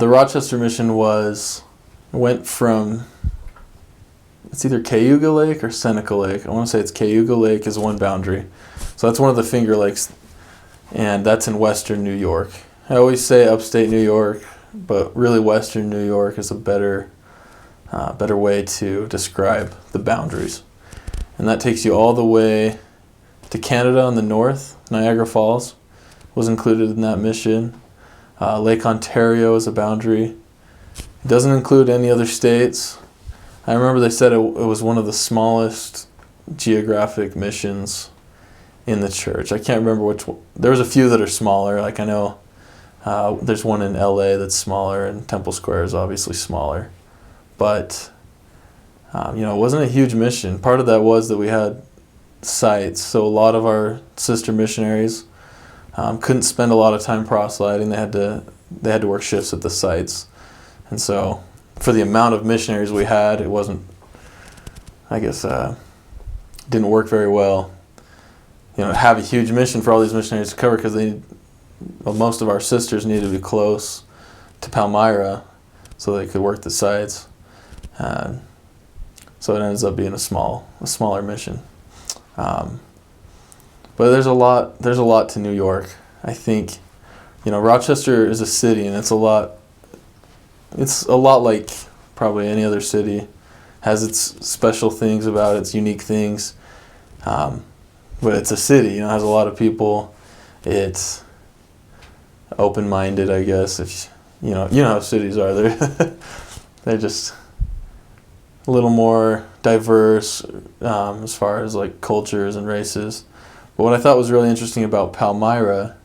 the Rochester Mission went from, it's either Cayuga Lake or Seneca Lake. I want to say it's Cayuga Lake is one boundary. So that's one of the Finger Lakes, and that's in western New York. I always say upstate New York, but really western New York is a better way to describe the boundaries. And that takes you all the way to Canada on the north. Niagara Falls was included in that mission. Lake Ontario is a boundary. It doesn't include any other states. I remember they said it was one of the smallest geographic missions in the church. I can't remember which one. There was a few that are smaller. Like I know there's one in LA that's smaller, and Temple Square is obviously smaller. But, it wasn't a huge mission. Part of that was that we had sites. So a lot of our sister missionaries couldn't spend a lot of time proselyting. They had to work shifts at the sites. And so for the amount of missionaries we had, it wasn't, I guess, didn't work very well. Have a huge mission for all these missionaries to cover, because most of our sisters needed to be close to Palmyra so they could work the sites. So it ends up being a smaller mission. But there's a lot to New York. I think, Rochester is a city, and it's a lot like probably any other city. Has its special things about it, its unique things. But it's a city, has a lot of people. It's open-minded, I guess. If you know how cities are. They're just a little more diverse as far as like cultures and races. But what I thought was really interesting about Palmyra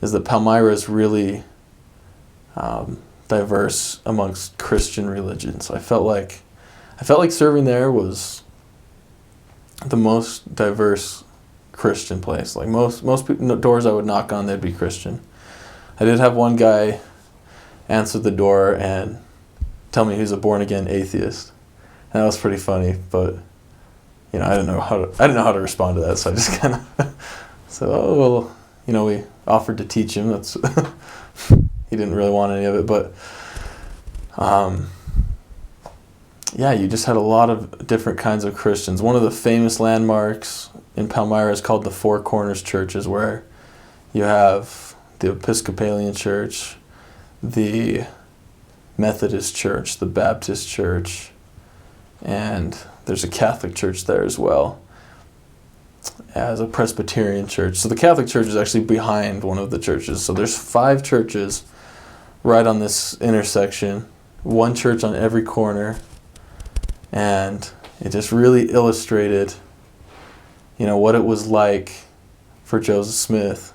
is that Palmyra is really diverse amongst Christian religions. I felt like serving there was the most diverse Christian place. Like most people, doors I would knock on, they'd be Christian. I did have one guy answer the door and tell me he's a born-again atheist. And that was pretty funny, but I didn't know how to respond to that, so I just kind of said, "Oh well," we offered to teach him. That's he didn't really want any of it, but you just had a lot of different kinds of Christians. One of the famous landmarks in Palmyra is called the Four Corners Churches, where you have the Episcopalian Church, the Methodist Church, the Baptist Church, and there's a Catholic church there as well as a Presbyterian church. So the Catholic church is actually behind one of the churches. So there's 5 churches right on this intersection, one church on every corner, and it just really illustrated, what it was like for Joseph Smith.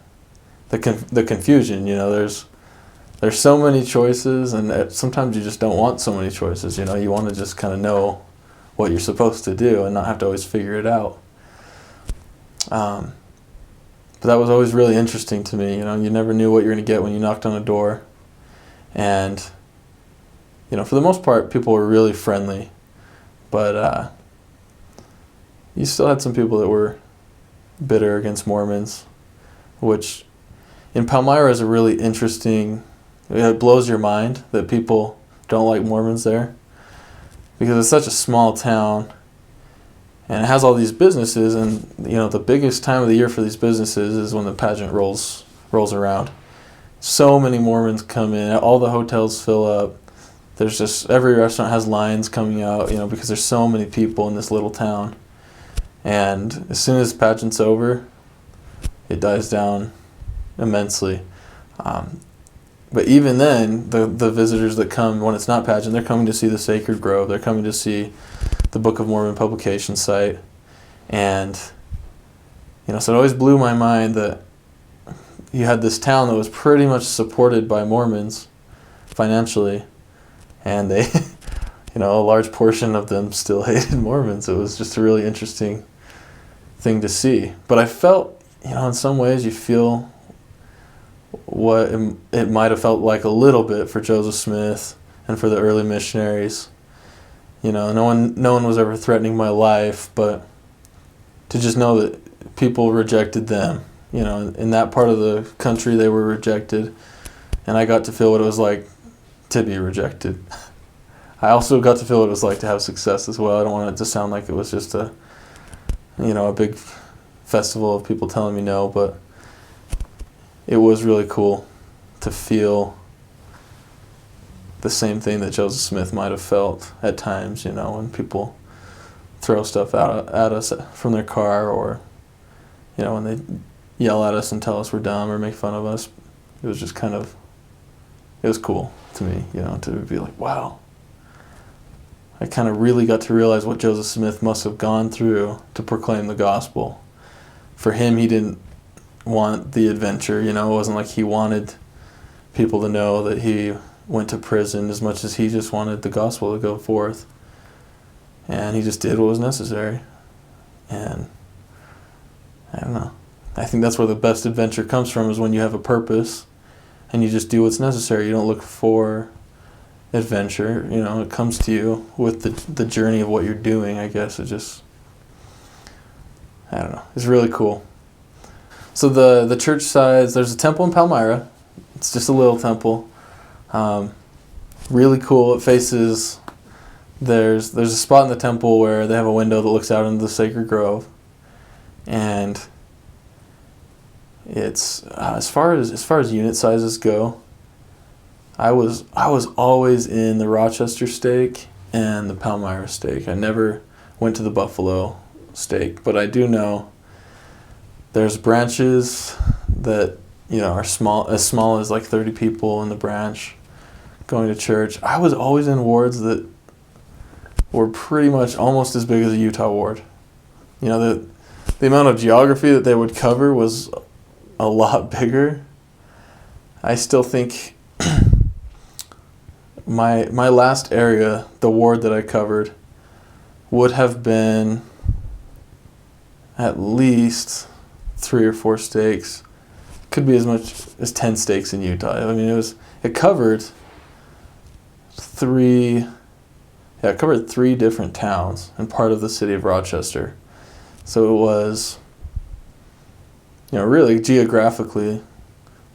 The confusion, there's so many choices, and sometimes you just don't want so many choices. You want to just kind of know what you're supposed to do and not have to always figure it out. But that was always really interesting to me. You never knew what you're going to get when you knocked on a door. And, for the most part, people were really friendly. But you still had some people that were bitter against Mormons, which in Palmyra is a really interesting, it blows your mind that people don't like Mormons there, because it's such a small town and it has all these businesses, and the biggest time of the year for these businesses is when the pageant rolls around. So many Mormons come in, all the hotels fill up. There's just, every restaurant has lines coming out, because there's so many people in this little town. And as soon as pageant's over, it dies down immensely. But even then, the visitors that come when it's not pageant, they're coming to see the Sacred Grove. They're coming to see the Book of Mormon publication site. And, so it always blew my mind that you had this town that was pretty much supported by Mormons financially. And they, a large portion of them still hated Mormons. It was just a really interesting thing to see. But I felt, in some ways you feel what it might have felt like a little bit for Joseph Smith and for the early missionaries. No one was ever threatening my life, but to just know that people rejected them. In that part of the country they were rejected, and I got to feel what it was like to be rejected. I also got to feel what it was like to have success as well. I don't want it to sound like it was just a big festival of people telling me no, but it was really cool to feel the same thing that Joseph Smith might have felt at times, when people throw stuff out at us from their car, or, when they yell at us and tell us we're dumb or make fun of us. It was just it was cool to me, to be like, wow. I kind of really got to realize what Joseph Smith must have gone through to proclaim the gospel. For him, he didn't want the adventure, it wasn't like he wanted people to know that he went to prison as much as he just wanted the gospel to go forth. And he just did what was necessary. And I don't know. I think that's where the best adventure comes from, is when you have a purpose and you just do what's necessary. You don't look for adventure, it comes to you with the journey of what you're doing, I guess. I don't know. It's really cool. So the church size, there's a temple in Palmyra. It's just a little temple. Really cool. It faces, there's a spot in the temple where they have a window that looks out into the sacred grove. And it's as far as unit sizes go, I was always in the Rochester steak and the Palmyra steak. I never went to the Buffalo steak, but I do know there's branches that are as small as like 30 people in the branch going to church. I was always in wards that were pretty much almost as big as a Utah ward. The amount of geography that they would cover was a lot bigger. I still think my last area, the ward that I covered, would have been at least 3 or 4 stakes. Could be as much as 10 stakes in Utah. I mean, it covered 3 different towns and part of the city of Rochester. So it was, really geographically,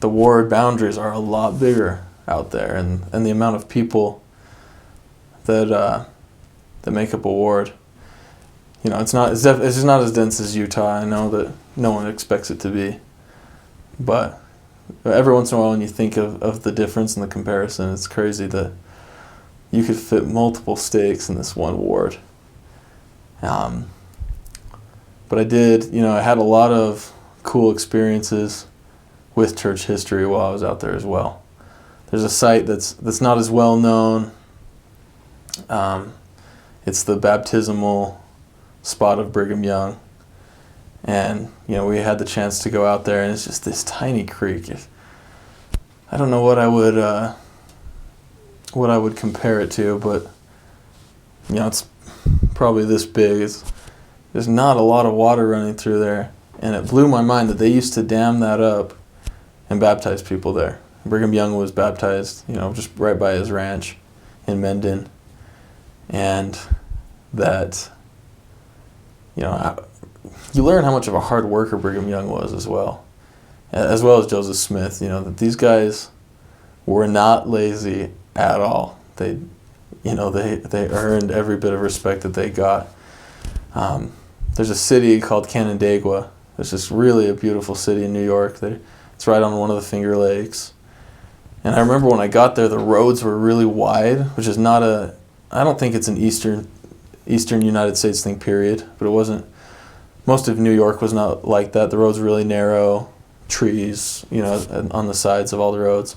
the ward boundaries are a lot bigger out there, and the amount of people that make up a ward, it's just not as dense as Utah. I know that no one expects it to be, but every once in a while when you think of the difference and the comparison, it's crazy that you could fit multiple stakes in this one ward. But I did, I had a lot of cool experiences with church history while I was out there as well. There's a site that's not as well known. It's the baptismal spot of Brigham Young. And, we had the chance to go out there, and it's just this tiny creek. I don't know what I would compare it to, but, it's probably this big. There's not a lot of water running through there. And it blew my mind that they used to dam that up and baptize people there. Brigham Young was baptized, just right by his ranch in Mendon. And that, you learn how much of a hard worker Brigham Young was as well as Joseph Smith, that these guys were not lazy at all. They earned every bit of respect that they got. There's a city called Canandaigua. It's just really a beautiful city in New York. It's right on one of the Finger Lakes. And I remember when I got there, the roads were really wide, which is I don't think it's an Eastern United States thing, period, but it wasn't. Most of New York was not like that. The roads were really narrow, trees, on the sides of all the roads.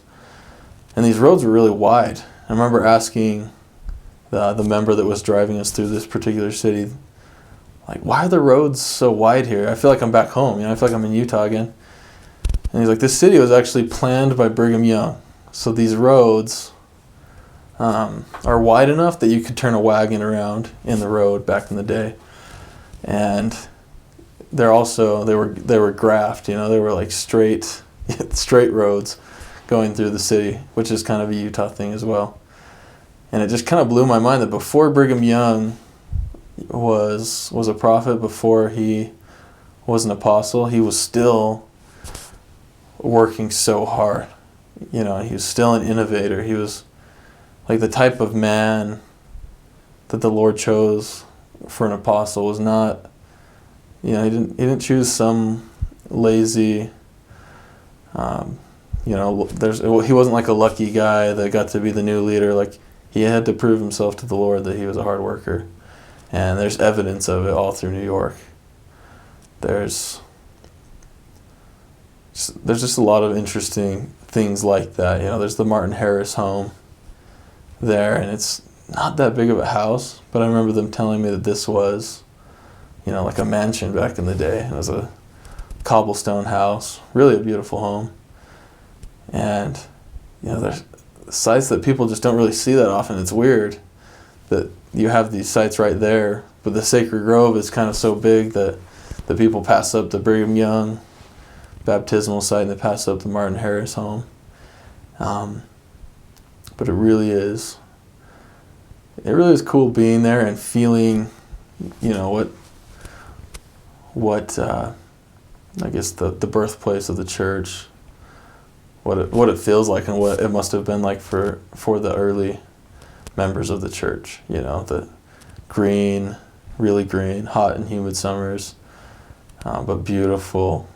And these roads were really wide. I remember asking the member that was driving us through this particular city, like, why are the roads so wide here? I feel like I'm back home. I feel like I'm in Utah again. And he's like, this city was actually planned by Brigham Young. So these roads are wide enough that you could turn a wagon around in the road back in the day. And they were graphed, they were like straight roads going through the city, which is kind of a Utah thing as well. And it just kind of blew my mind that before Brigham Young was a prophet, before he was an apostle, he was still working so hard. He was still an innovator. He was like the type of man that the Lord chose for an apostle was not, he didn't choose some lazy, he wasn't like a lucky guy that got to be the new leader. Like, he had to prove himself to the Lord that he was a hard worker. And there's evidence of it all through New York. There's just a lot of interesting things like that. There's the Martin Harris home there, and it's not that big of a house, but I remember them telling me that this was, like a mansion back in the day. It was a cobblestone house, really a beautiful home. And, there's sites that people just don't really see that often. It's weird that you have these sites right there, but the Sacred Grove is kind of so big that the people pass up the Brigham Young baptismal site and they pass up the Martin Harris home. But it really is cool being there and feeling, what I guess the birthplace of the church, what it feels like and what it must have been like for the early members of the church. The green, really green, hot and humid summers, but beautiful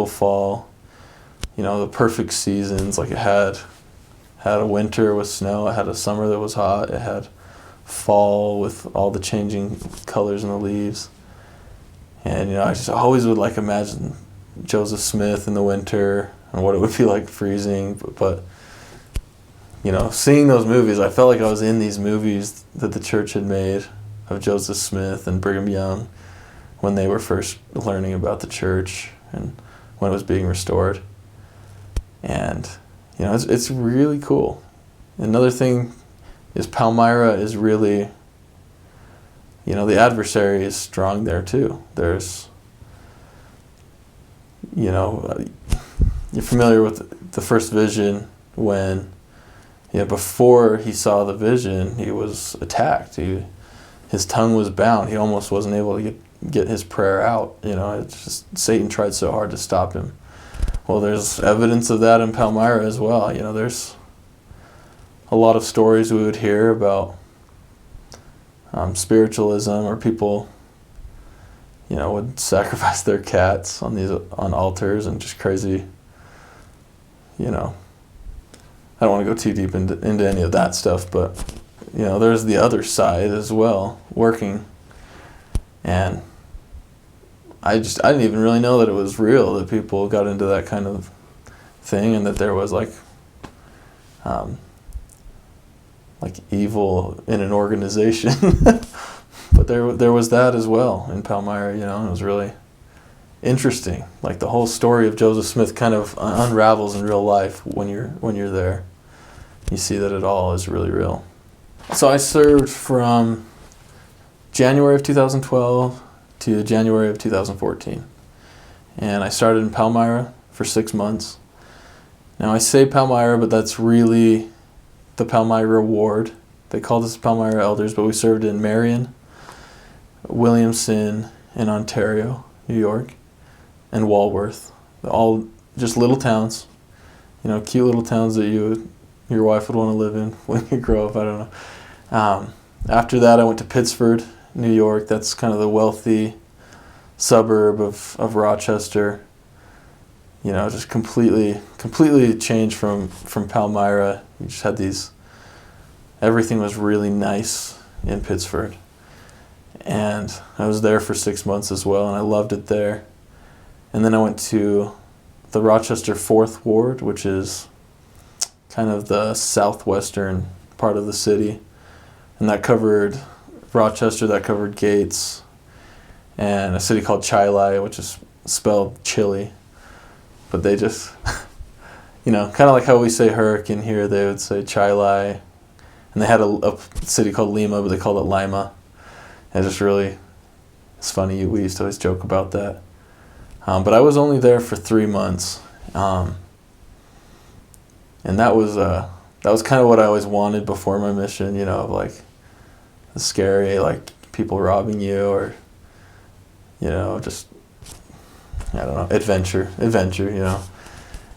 fall. The perfect seasons. Like, it had a winter with snow, it had a summer that was hot, it had fall with all the changing colors in the leaves. And I just always would imagine Joseph Smith in the winter and what it would be like freezing. But seeing those movies, I felt like I was in these movies that the church had made of Joseph Smith and Brigham Young when they were first learning about the church and when it was being restored. And it's really cool. Another thing is Palmyra is really, the adversary is strong there too. There's, you're familiar with the first vision when, before he saw the vision, he was attacked. His tongue was bound. He almost wasn't able to get his prayer out. It's just Satan tried so hard to stop him. Well, there's evidence of that in Palmyra as well. There's a lot of stories we would hear about spiritualism, or people, would sacrifice their cats on altars and just crazy. I don't want to go too deep into any of that stuff, but there's the other side as well working, and I didn't even really know that it was real, that people got into that kind of thing, and that there was like evil in an organization. But there was that as well in Palmyra, and it was really interesting. Like, the whole story of Joseph Smith kind of unravels in real life when you're there. You see that it all is really real. So I served from January of 2012 to January of 2014. And I started in Palmyra for 6 months. Now, I say Palmyra, but that's really the Palmyra ward. They called us Palmyra elders, but we served in Marion, Williamson, and Ontario, New York, and Walworth. All just little towns, cute little towns that your wife would want to live in when you grow up. I don't know. After that, I went to Pittsford, New York. That's kind of the wealthy suburb of Rochester. Just completely changed from Palmyra. You just had everything was really nice in Pittsford. And I was there for 6 months as well, and I loved it there. And then I went to the Rochester 4th Ward, which is kind of the southwestern part of the city. And that covered Rochester, that covered Gates, and a city called Chili, which is spelled chili. But they just, kind of like how we say hurricane here, they would say Chili. And they had a city called Lima, but they called it Lima. And it's funny, we used to always joke about that. But I was only there for 3 months. And that was kind of what I always wanted before my mission, of like the scary, like people robbing you, or, just, I don't know, adventure,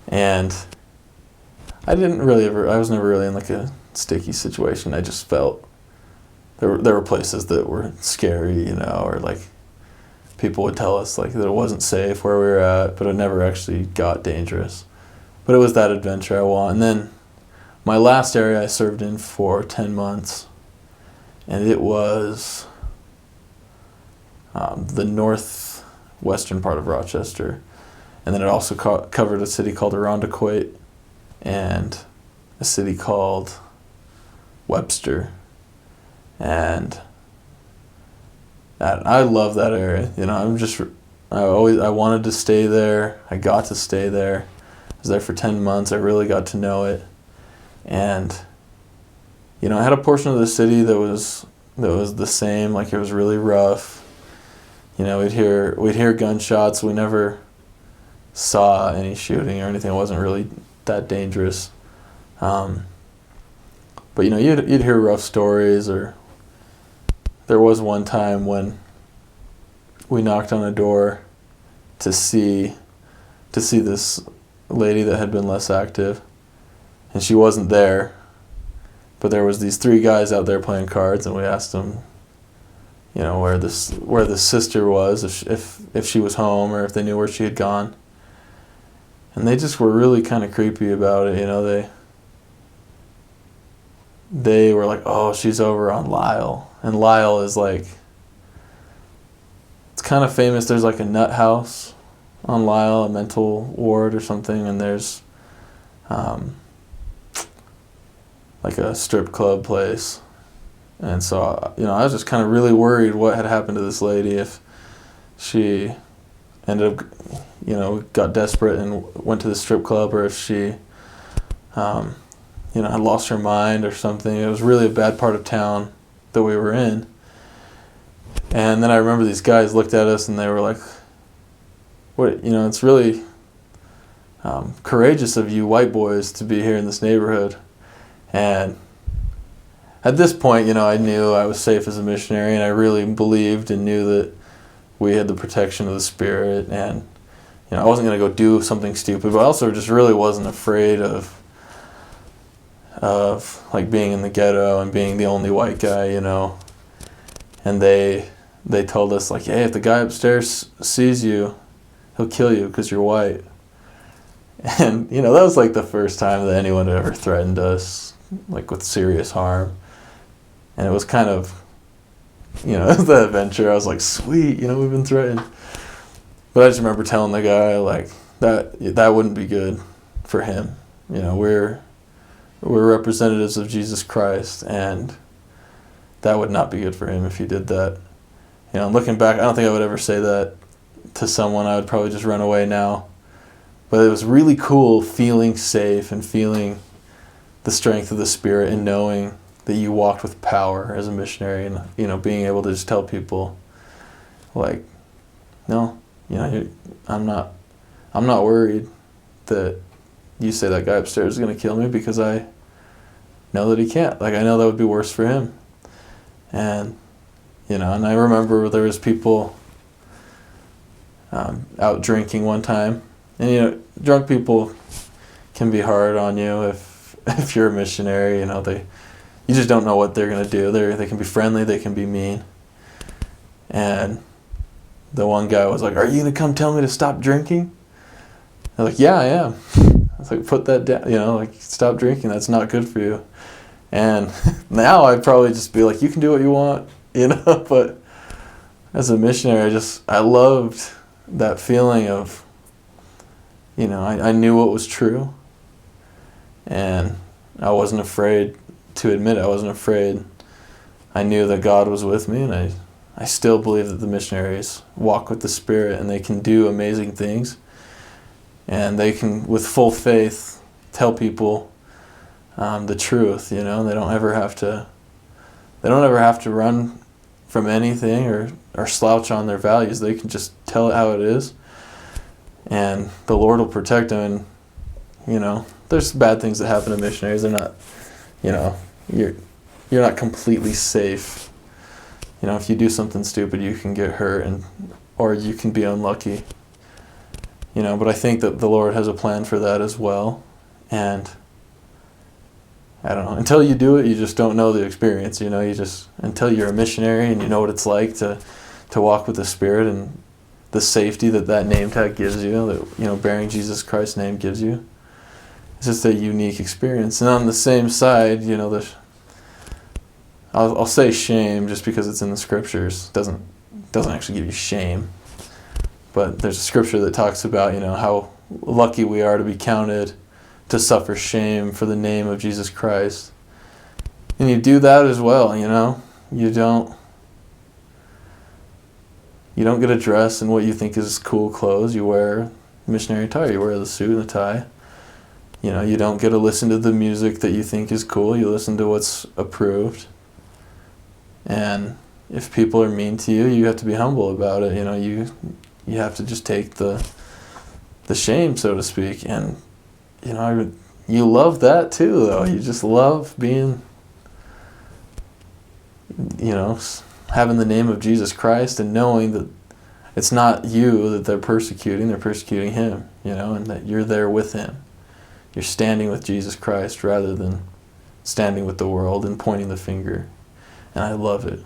And I was never really in like a sticky situation. I just felt there were places that were scary, you know, or like people would tell us like that it wasn't safe where we were at, but it never actually got dangerous. But it was that adventure I want. And then my last area I served in for 10 months, and it was the northwestern part of Rochester. And then it also covered a city called Irondequoit and a city called Webster. And I love that area. You know, I wanted to stay there. I got to stay there. I was there for 10 months. I really got to know it. And, you know, I had a portion of the city that was the same, like it was really rough. You know, we'd hear gunshots. We never saw any shooting or anything. It wasn't really that dangerous. But you know, you'd hear rough stories. Or there was one time when we knocked on a door to see this lady that had been less active, and she wasn't there, but there was these 3 guys out there playing cards, and we asked them, you know, where the sister was, if she was home, or if they knew where she had gone. And they just were really kind of creepy about it, you know. They were like, oh, she's over on Lyle. And Lyle is like, it's kind of famous. There's like a nut house on Lyle, a mental ward or something, and there's like a strip club place. And so, you know, I was just kind of really worried what had happened to this lady, if she ended up, you know, got desperate and went to the strip club, or if she, you know, had lost her mind or something. It was really a bad part of town that we were in. And then I remember these guys looked at us and they were like, what, you know, it's really courageous of you white boys to be here in this neighborhood. And at this point, you know, I knew I was safe as a missionary, and I really believed and knew that we had the protection of the Spirit. And, you know, I wasn't going to go do something stupid, but I also just really wasn't afraid of like being in the ghetto and being the only white guy, you know. And they told us like, hey, if the guy upstairs sees you, he'll kill you because you're white. And, you know, that was like the first time that anyone had ever threatened us, like with serious harm. And it was kind of, you know, the adventure. I was like, sweet, you know, we've been threatened. But I just remember telling the guy like that wouldn't be good for him. You know, we're representatives of Jesus Christ, and that would not be good for him if he did that. You know, looking back, I don't think I would ever say that to someone. I would probably just run away now. But it was really cool feeling safe and feeling the strength of the Spirit and knowing that you walked with power as a missionary, and, you know, being able to just tell people like, no, you know, I'm not worried that you say that guy upstairs is going to kill me, because I know that he can't. Like, I know that would be worse for him. And, you know, and I remember there was people out drinking one time. And, you know, drunk people can be hard on you if you're a missionary. You know, you just don't know what they're going to do. They can be friendly, they can be mean. And the one guy was like, are you going to come tell me to stop drinking? I was like, yeah, I am. I was like, put that down, you know, like, stop drinking. That's not good for you. And now I'd probably just be like, you can do what you want, you know. But as a missionary, I loved that feeling of, you know, I knew what was true. And I wasn't afraid to admit it. I wasn't afraid. I knew that God was with me, and I still believe that the missionaries walk with the Spirit, and they can do amazing things. And they can, with full faith, tell people the truth. You know, they don't ever have to run from anything or slouch on their values. They can just tell it how it is, and the Lord will protect them. And, you know, there's bad things that happen to missionaries. They're not, you know, you're not completely safe. You know, if you do something stupid, you can get hurt, or you can be unlucky. You know, but I think that the Lord has a plan for that as well. And I don't know. Until you do it, you just don't know the experience. You know, until you're a missionary and you know what it's like to walk with the Spirit and the safety that name tag gives you, that bearing Jesus Christ's name gives you. It's just a unique experience. And on the same side, I'll say shame just because it's in the scriptures. Doesn't actually give you shame. But there's a scripture that talks about, how lucky we are to be counted to suffer shame for the name of Jesus Christ. And you do that as well, You don't get to dress in what you think is cool clothes. You wear missionary attire. You wear the suit and the tie. You don't get to listen to the music that you think is cool. You listen to what's approved. And if people are mean to you, you have to be humble about it. You have to just take the shame, so to speak. And you love that too, though. You just love being, having the name of Jesus Christ and knowing that it's not you that they're persecuting him, and that you're there with him. You're standing with Jesus Christ rather than standing with the world and pointing the finger. And I love it.